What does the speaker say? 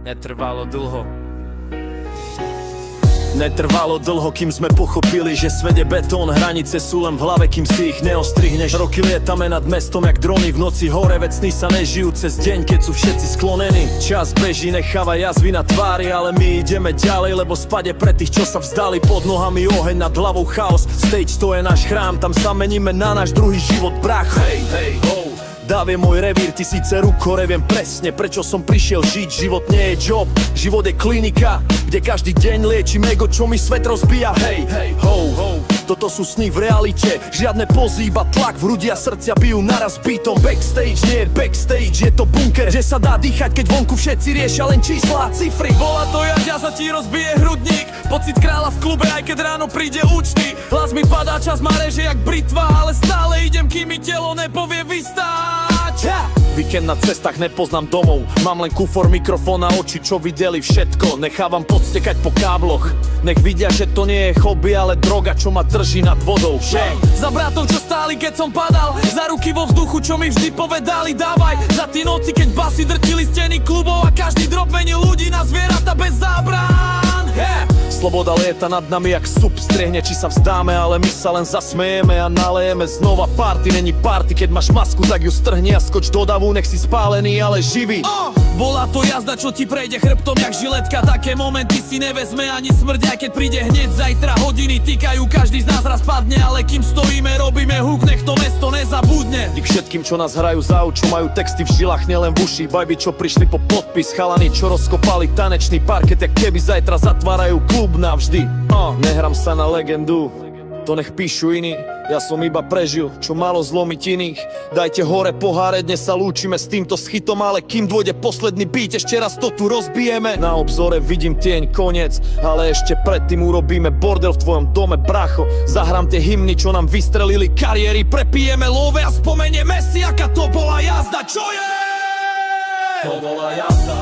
Netrvalo dlho. Netrvalo dlho, kým sme pochopili, že svet je betón, hranice sú len v hlave, kým si ich neostrihneš. Roky lietame nad mestom jak drony, v noci hore, veď sny sa nežijú cez deň, keď sú všetci sklonení. Čas beží, necháva jazvy na tvári, ale my ideme ďalej, lebo spade pre tých, čo sa vzdali. Pod nohami oheň, nad hlavou chaos, stage to je náš chrám, tam sa meníme na náš druhý život, brach. Hej, hej, ho. Dáv je môj revír, ty síce rukore, viem presne, prečo som prišiel žiť. Život nie je job, život je klinika, kde každý deň liečím ego, čo mi svet rozbíja. Hej, hej, ho, ho. Toto sú sny v realite, žiadne pozy, iba tlak v hrudi a srdcia bijú naraz beatom. Backstage nie je backstage, je to bunker, kde sa dá dýchať, keď vonku všetci riešia len čísla a cifry. Bola to jaďa, sa ti rozbije hrudník, pocit kráľa v klube, aj keď ráno príde účty. Hlas mi padá, čas ma reže jak britva, ale stále idem, kým mi telo nepovie vystáť. Víkend na cestách, nepoznám domov, mám len kufor, mikrofón a oči, čo videli všetko. Nechávam podstekať po kábloch, nech vidia, že to nie je hobby, ale droga, čo ma drží nad vodou. Za bratov, čo stáli, keď som padal, za ruky vo vzduchu, čo mi vždy povedali, dávaj. Za tie noci, keď basy drtili steny klubov a každý drop menil ľudí na zvieratá bez zábrán. Sloboda lieta nad nami jak sup, striehne, či sa vzdáme, ale my sa len zasmejeme a nalejeme znova. Party není party, keď máš masku, tak ju strhni a skoč do davu, nech si spálený, ale živý. Bola to jazda, čo ti prejde chrbtom jak žiletka, také momenty si nevezme ani smrť, aj keď príde hneď zajtra. Hodiny týkajú, každý z nás raz padne, ale kým stojíme, robíme huk, nech to mesto nezabudne. Dík všetkým, čo nás hrajú za čo majú texty v žilách, nielen v uši. Bajby, čo prišli po podpis, chalani, čo rozkopali tanečný parket, jak keby zajtra zatvárajú klub navždy. Nehrám sa na legendu, to nech píšu iní, ja som iba prežil, čo malo zlomiť iných. Dajte hore poháre, dnes sa lúčime s týmto schytom, ale kým dôjde posledný beat, ešte raz to tu rozbijeme. Na obzore vidím tieň, koniec, ale ešte predtým urobíme bordel v tvojom dome, bracho. Zahrám tie hymny, čo nám vystrelili kariéry, prepijeme love a spomenieme si, aká to bola jazda, čo je? To bola jazda.